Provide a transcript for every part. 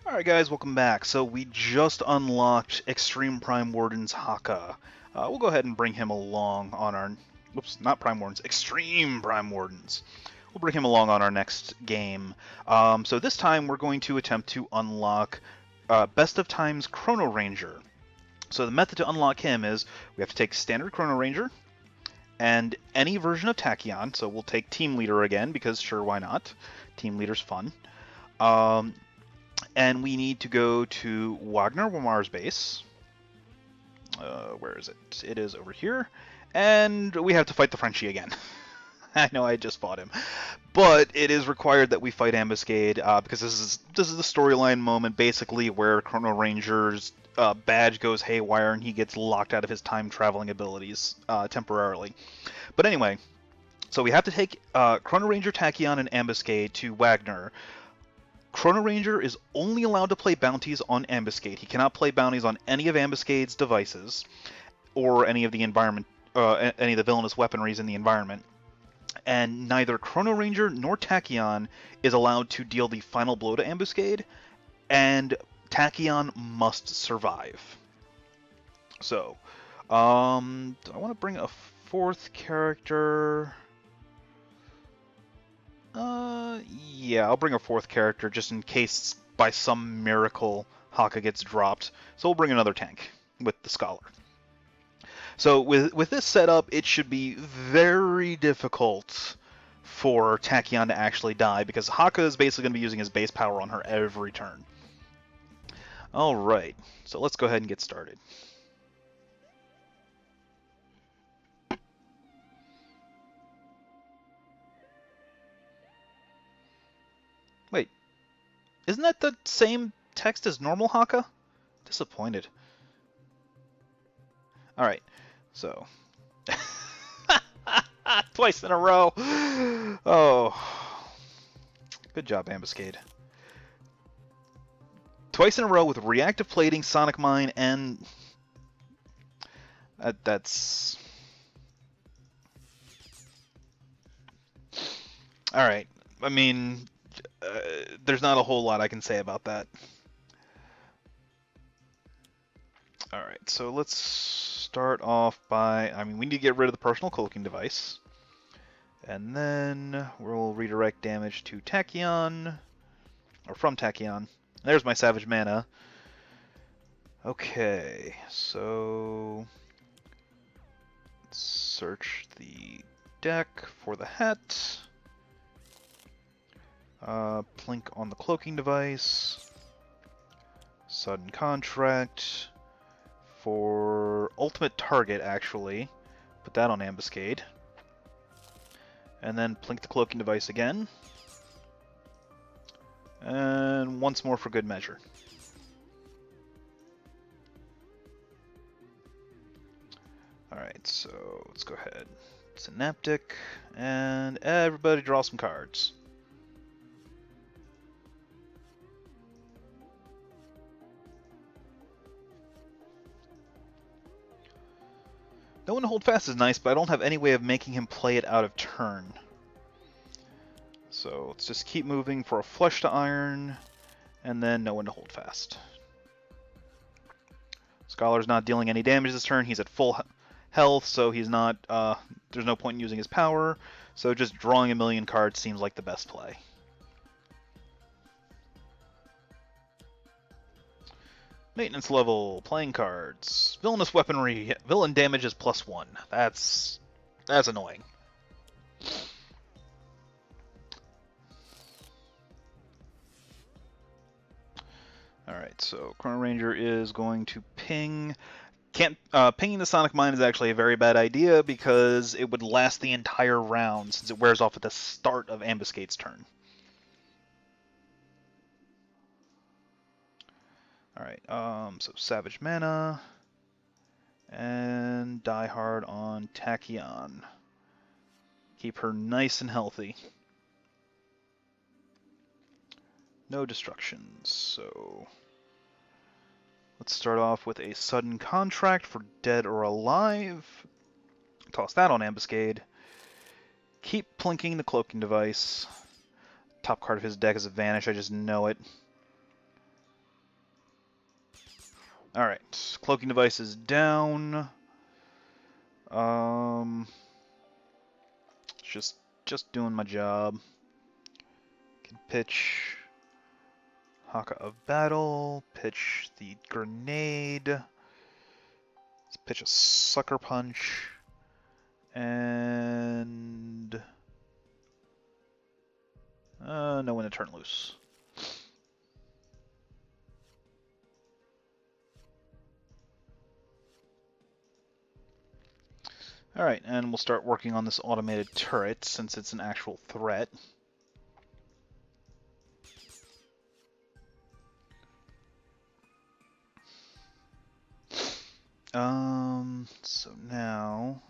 Alright guys, welcome back. So we just unlocked Extreme Prime Warden's Haka. We'll go ahead and bring him along on our... Whoops, not Prime Wardens, Extreme Prime Wardens. We'll bring him along on our next game. So this time we're going to attempt to unlock Best of Times Chrono-Ranger. So the method to unlock him is we have to take standard Chrono-Ranger and any version of Tachyon. So we'll take Team Leader again because sure, why not? Team Leader's fun. And we need to go to Wagner Mars Base. Where is it? It is over here. And we have to fight the Frenchie again. I know I just fought him. But it is required that we fight Ambuscade, because this is the storyline moment, basically, where Chrono-Ranger's badge goes haywire and he gets locked out of his time-traveling abilities temporarily. But anyway, so we have to take Chrono-Ranger, Tachyon, and Ambuscade to Wagner. Chrono-Ranger is only allowed to play bounties on Ambuscade. He cannot play bounties on any of Ambuscade's devices or any of the environment, any of the villainous weaponries in the environment. And neither Chrono-Ranger nor Tachyon is allowed to deal the final blow to Ambuscade, and Tachyon must survive. So, do I want to bring a fourth character? Yeah, I'll bring a fourth character just in case by some miracle Haka gets dropped. So we'll bring another tank with the Scholar. So with this setup, it should be very difficult for Tachyon to actually die because Haka is basically going to be using his base power on her every turn. Alright, so let's go ahead and get started. Wait, isn't that the same text as normal Haka? Disappointed. Alright, so... Twice in a row! Oh. Good job, Ambuscade. Twice in a row with reactive plating, sonic mine, and... that's... Alright, I mean... there's not a whole lot I can say about that. Alright, so let's start off by... I mean, we need to get rid of the personal cloaking device. And then we'll redirect damage to Tachyon. Or from Tachyon. There's my Savage Mana. Okay, so... let's search the deck for the hat. Plink on the cloaking device. Sudden contract. For ultimate target, actually. Put that on Ambuscade. And then plink the cloaking device again. And once more for good measure. Alright, so let's go ahead. Synaptic. And everybody draw some cards. No one to hold fast is nice, but I don't have any way of making him play it out of turn. So let's just keep moving for a flush to iron, and then no one to hold fast. Scholar's not dealing any damage this turn. He's at full health, so he's not. There's no point in using his power. So just drawing a million cards seems like the best play. Maintenance level, playing cards, villainous weaponry, villain damage is +1. That's annoying. Alright, so Chrono-Ranger is going to ping. Pinging the Sonic Mine is actually a very bad idea because it would last the entire round since it wears off at the start of Ambuscade's turn. Alright, so Savage Mana, and Die Hard on Tachyon. Keep her nice and healthy. No destructions, so... let's start off with a Sudden Contract for Dead or Alive. Toss that on Ambuscade. Keep plinking the Cloaking Device. Top card of his deck is a Vanish, I just know it. Alright, cloaking device is down. Just doing my job. Can pitch Haka of Battle, pitch the grenade, let's pitch a Sucker Punch, and no one to turn loose. Alright, and we'll start working on this automated turret since it's an actual threat. So now,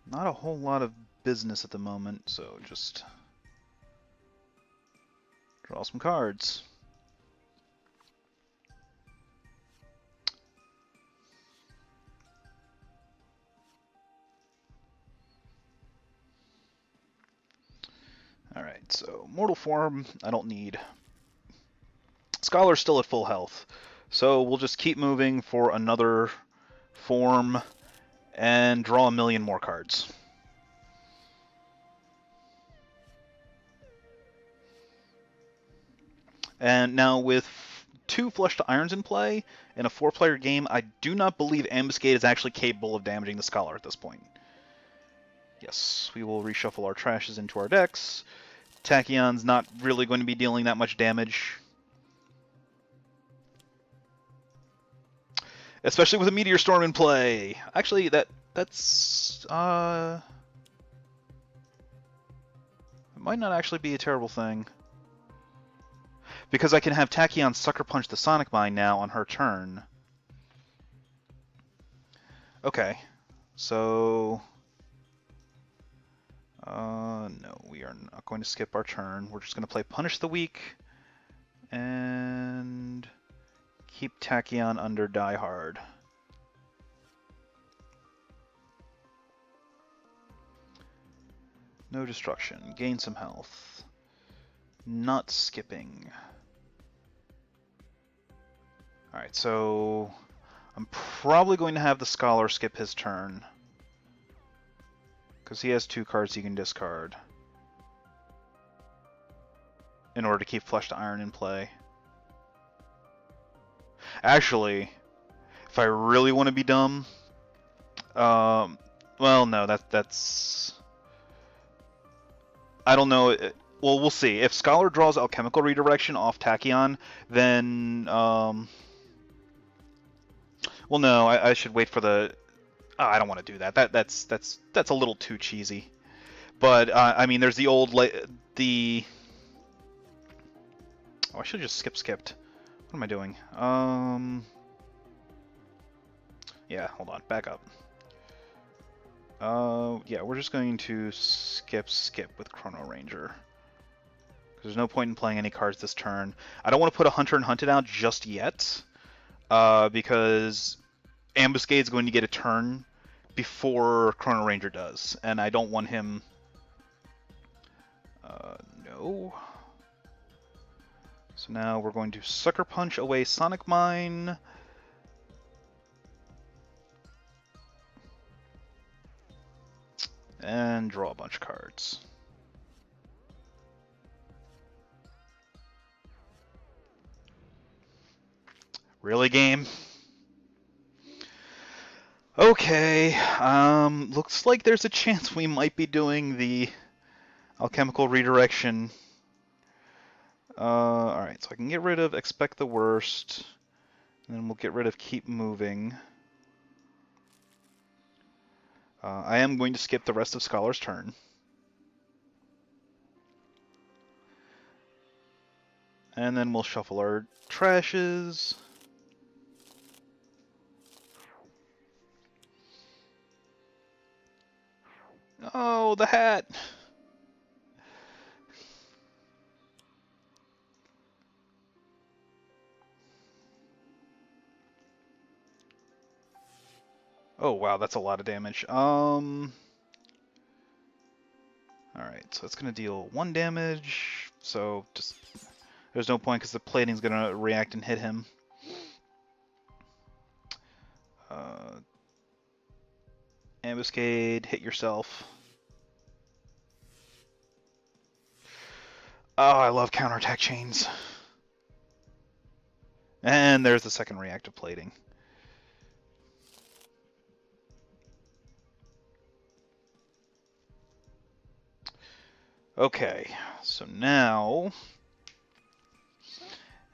not a whole lot of business at the moment, so just draw some cards. Alright, so Mortal Form, I don't need. Scholar's still at full health, so we'll just keep moving for another form and draw a million more cards. And now with 2 Flush to Irons in play, in a 4-player game, I do not believe Ambuscade is actually capable of damaging the Scholar at this point. Yes, we will reshuffle our trashes into our decks. Tachyon's not really going to be dealing that much damage. Especially with a Meteor Storm in play. Actually, that's it might not actually be a terrible thing. Because I can have Tachyon Sucker Punch the Sonic Mine now on her turn. Okay. So no, we are not going to skip our turn. We're just going to play Punish the Weak and keep Tachyon under Die Hard. No destruction. Gain some health. Not skipping. Alright, so I'm probably going to have the Scholar skip his turn. Because he has 2 cards he can discard. In order to keep Flesh to Iron in play. Actually, if I really want to be dumb, well, no, that's. I don't know. Well, we'll see. If Scholar draws Alchemical Redirection off Tachyon, then well, no, I should wait for the. Oh, I don't want to do that. That's a little too cheesy. But I mean, there's the old the. Oh, I should have just skipped. What am I doing? Yeah, hold on, back up. Yeah, we're just going to skip with Chrono-Ranger. There's no point in playing any cards this turn. I don't want to put a Hunter and Hunted out just yet, because Ambuscade's going to get a turn before Chrono-Ranger does, and I don't want him... no. So now we're going to Sucker Punch away Sonic Mine. And draw a bunch of cards. Really, game? Okay, looks like there's a chance we might be doing the Alchemical Redirection. Alright, so I can get rid of Expect the Worst, and then we'll get rid of Keep Moving. I am going to skip the rest of Scholar's turn. And then we'll shuffle our trashes. Oh, the hat! Oh, wow, that's a lot of damage. Alright, so it's going to deal 1 damage, so just... There's no point because the plating's going to react and hit him. Ambuscade, hit yourself. Oh, I love counterattack chains. And there's the second reactive plating. Okay, so now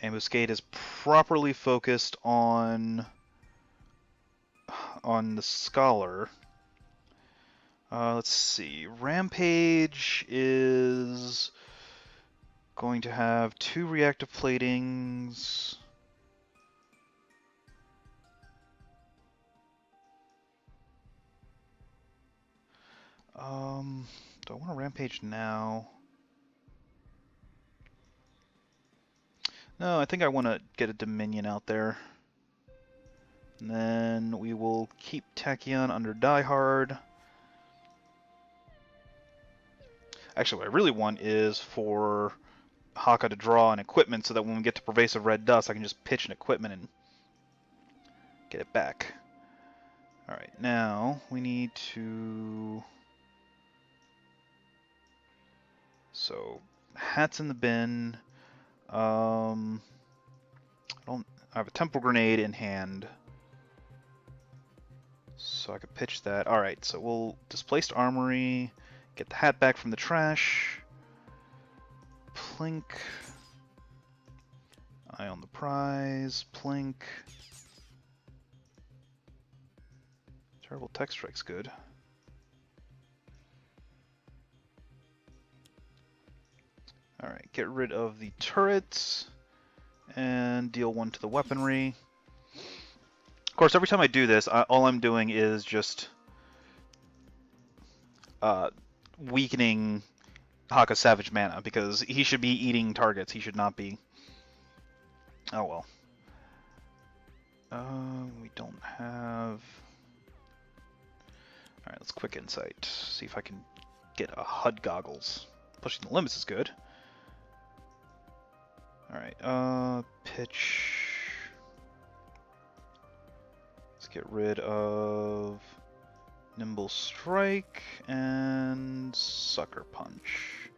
Ambuscade is properly focused on the Scholar. Let's see. Rampage is going to have 2 reactive platings. Do I want to Rampage now? No, I think I want to get a Dominion out there. And then we will keep Tachyon under Die Hard. Actually, what I really want is for Haka to draw an equipment so that when we get to Pervasive Red Dust, I can just pitch an equipment and get it back. Alright, now we need to... So, hats in the bin. I have a Temple Grenade in hand. So I could pitch that. Alright, so we'll Displaced Armory, get the hat back from the trash. Plink. Eye on the prize. Plink. Terrible Tech Strike's good. Alright, get rid of the turrets and deal 1 to the weaponry. Of course, every time I do this, all I'm doing is just weakening Haka's Savage Mana, because he should be eating targets. He should not be... Oh well. We don't have... Alright, let's quick insight. See if I can get a HUD goggles. Pushing the limits is good. Alright, pitch. Let's get rid of Nimble Strike and Sucker Punch.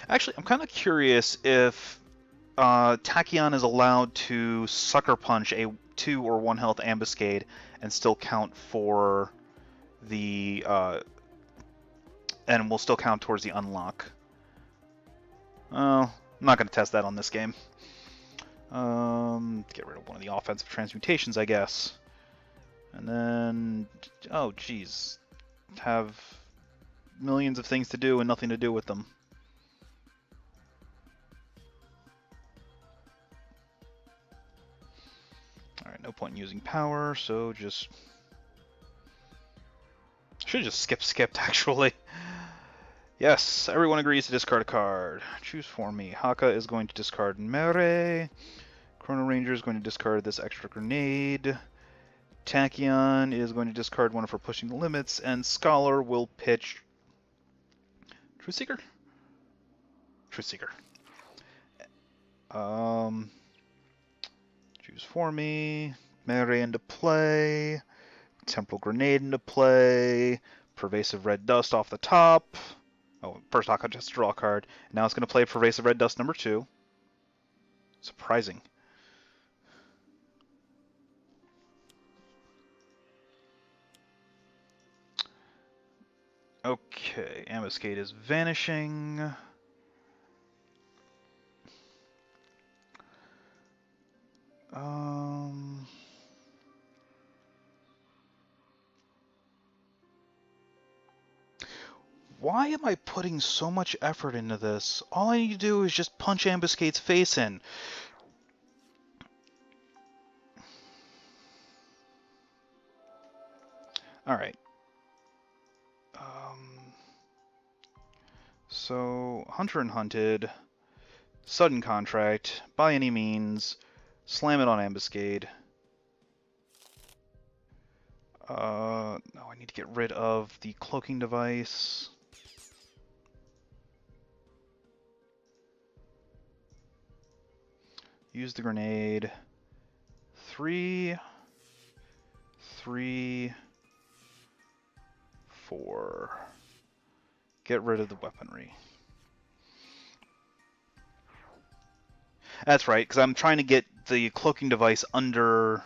Actually, I'm kind of curious if Tachyon is allowed to Sucker Punch a 2 or 1 health Ambuscade and still count for the and will still count towards the unlock. I'm not going to test that on this game. Get rid of one of the offensive transmutations, I guess. And then, oh geez, have millions of things to do and nothing to do with them. Alright, no point in using power, so just... Should have just skipped, actually. Yes, everyone agrees to discard a card. Choose for me. Haka is going to discard Mere. Chrono-Ranger is going to discard this extra grenade. Tachyon is going to discard one for pushing the limits, and Scholar will pitch... Truth Seeker? Truth Seeker. Choose for me. Mere into play. Temporal Grenade into play. Pervasive Red Dust off the top. Oh, first Haka just draw a card. Now it's going to play Pervasive Red Dust number 2. Surprising. Okay, Ambuscade is vanishing. Why am I putting so much effort into this? All I need to do is just punch Ambuscade's face in. Alright. So, Hunter and Hunted, Sudden Contract, by any means, slam it on Ambuscade. No, I need to get rid of the cloaking device. Use the grenade. 3, 3, 4. Get rid of the weaponry. That's right, because I'm trying to get the cloaking device under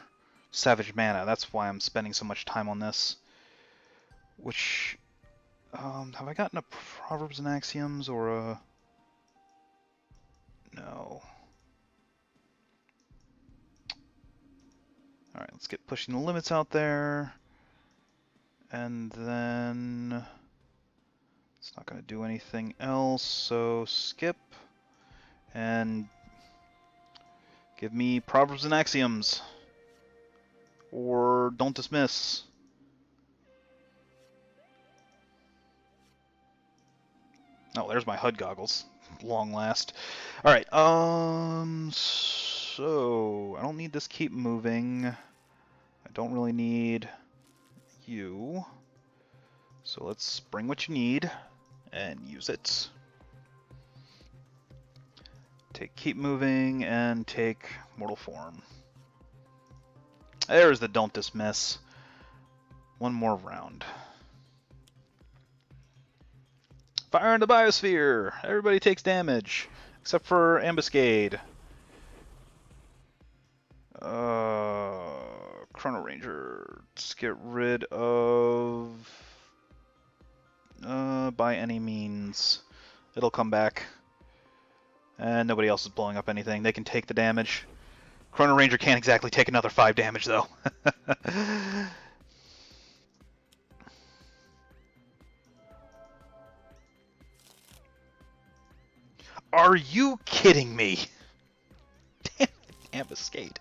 Savage Mana. That's why I'm spending so much time on this. Which, have I gotten a Proverbs and Axioms or a... No. Alright, let's get pushing the limits out there. And then... It's not going to do anything else, so skip. And give me Proverbs and Axioms. Or don't dismiss. Oh, there's my HUD goggles. Long last. Alright, so I don't need this keep moving. I don't really need you. So let's bring what you need and use it. Take keep moving and take mortal form. There's the don't dismiss. One more round. Fire in the biosphere! Everybody takes damage, except for Ambuscade. Chrono-Ranger. Let's get rid of... by any means. It'll come back. And nobody else is blowing up anything. They can take the damage. Chrono-Ranger can't exactly take another 5 damage, though. Are you kidding me? Damn it, Ambuscade.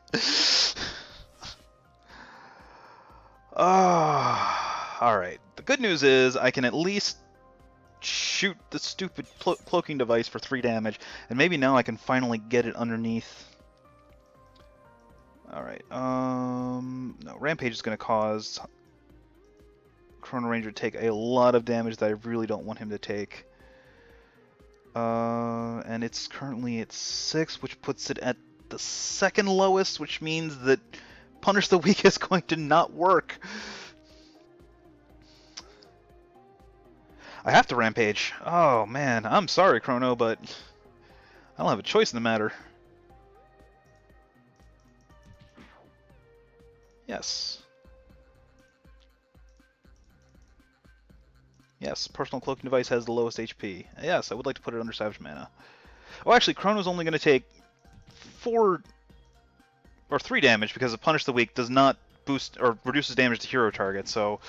Alright. The good news is I can at least shoot the stupid cloaking device for 3 damage, and maybe now I can finally get it underneath. Alright, no, Rampage is going to cause Chrono-Ranger to take a lot of damage that I really don't want him to take. And it's currently at 6, which puts it at the second lowest, which means that Punish the Weak is going to not work. I have to Rampage. Oh man, I'm sorry, Chrono, but I don't have a choice in the matter. Yes. Yes, personal cloaking device has the lowest HP. Yes, I would like to put it under Savage Mana. Oh, actually, Chrono's only going to take 4 or 3 damage because the Punish the Weak does not boost or reduces damage to hero target. So,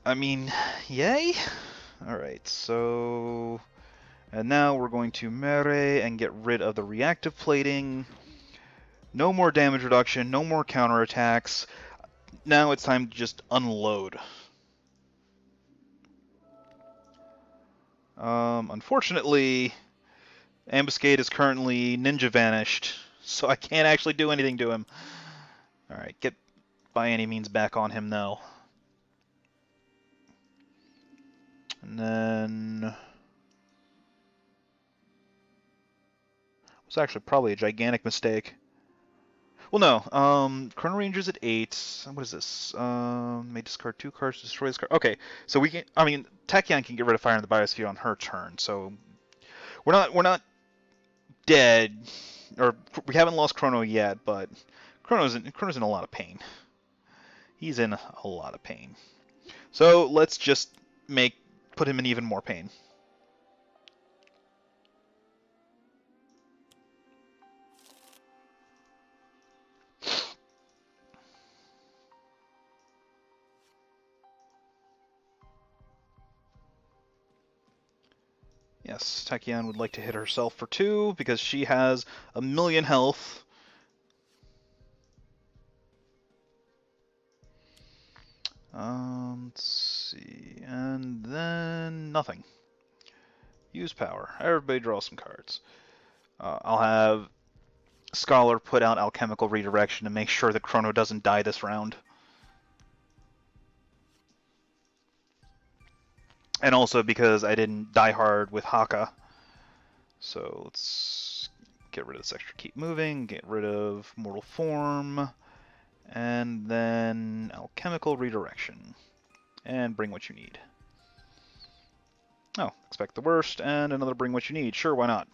I mean, yay. All right, so and now we're going to Mere and get rid of the reactive plating. No more damage reduction. No more counterattacks. Now it's time to just unload. Unfortunately, Ambuscade is currently ninja vanished, so I can't actually do anything to him. Alright, get by any means back on him now. And then... It was actually probably a gigantic mistake. Well, no. Chrono-Ranger's at 8. What is this? May discard 2 cards to destroy this card. Okay, so we can. I mean, Tachyon can get rid of Fire in the Biosphere on her turn, so we're not dead, or we haven't lost Chrono yet, but Chrono's in a lot of pain. He's in a lot of pain. So let's just put him in even more pain. Yes, Tachyon would like to hit herself for 2 because she has 1,000,000 health. Let's see, and then nothing. Use power. Everybody draw some cards. I'll have Scholar put out Alchemical Redirection to make sure that Chrono doesn't die this round. And also because I didn't die hard with Haka. So let's get rid of this extra keep moving, get rid of mortal form, and then alchemical redirection. And bring what you need. Oh, expect the worst, and another bring what you need. Sure, why not?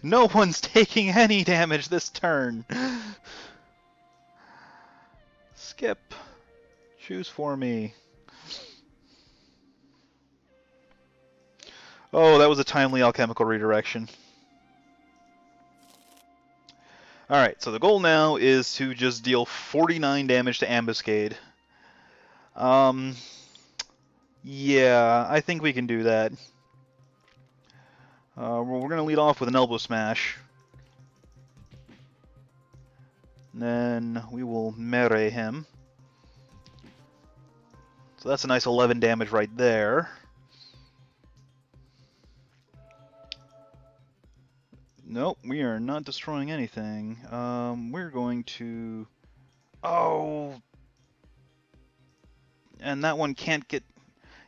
No one's taking any damage this turn. Skip. Choose for me. Oh, that was a timely alchemical redirection. Alright, so the goal now is to just deal 49 damage to Ambuscade. Yeah, I think we can do that. We're going to lead off with an elbow smash. Then we will melee him. So that's a nice 11 damage right there. Nope, we are not destroying anything. We're going to... Oh! And that one can't get...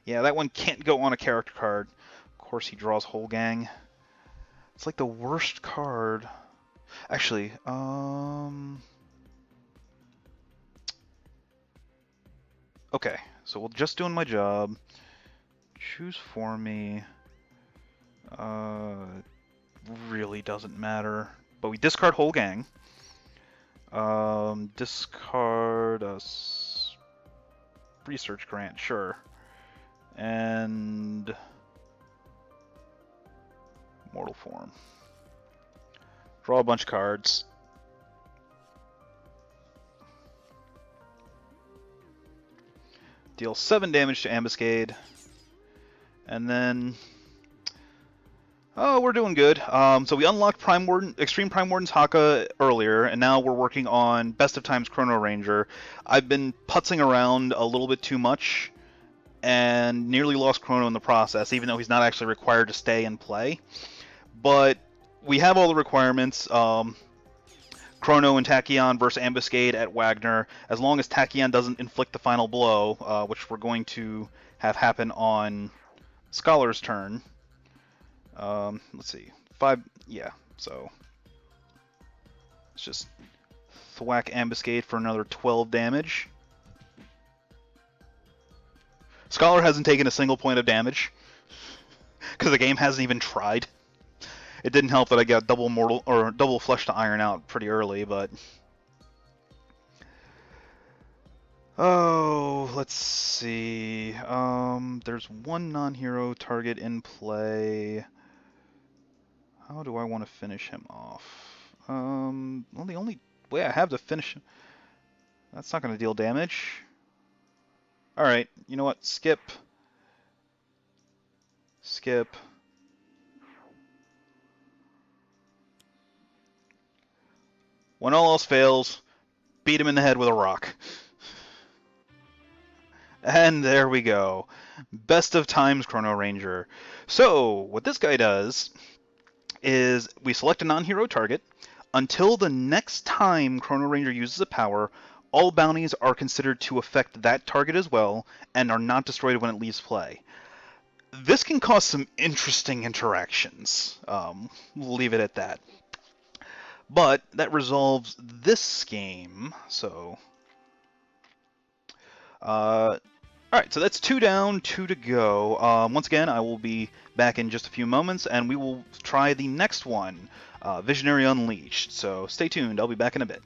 Yeah, that one can't go on a character card. Of course he draws whole gang. It's like the worst card. Actually, okay, so we're just doing my job. Choose for me. Really doesn't matter. But we discard whole gang. Discard us research grant, sure. And mortal form. Draw a bunch of cards. Deal 7 damage to Ambuscade. And then... Oh, we're doing good. So we unlocked Extreme Prime Warden's Haka earlier, and now we're working on Best of Times Chrono-Ranger. I've been putzing around a little bit too much, and nearly lost Chrono in the process, even though he's not actually required to stay and play. But we have all the requirements. Chrono and Tachyon versus Ambuscade at Wagner. As long as Tachyon doesn't inflict the final blow, which we're going to have happen on Scholar's turn. Let's see. 5, yeah, so let's just thwack Ambuscade for another 12 damage. Scholar hasn't taken a single point of damage because the game hasn't even tried. It didn't help that I got double flesh to iron out pretty early, but oh, let's see. There's one non-hero target in play. How do I want to finish him off? Well, the only way I have to finish him... That's not going to deal damage. Alright, you know what? Skip. Skip. When all else fails, beat him in the head with a rock. And there we go. Best of Times Chrono-Ranger. So, what this guy does is we select a non-hero target. Until the next time Chrono-Ranger uses a power, all bounties are considered to affect that target as well, and are not destroyed when it leaves play. This can cause some interesting interactions. We'll leave it at that. But that resolves this game, so... Alright, so that's 2 down, 2 to go. Once again, I will be back in just a few moments, and we will try the next one, Visionary Unleashed. So stay tuned, I'll be back in a bit.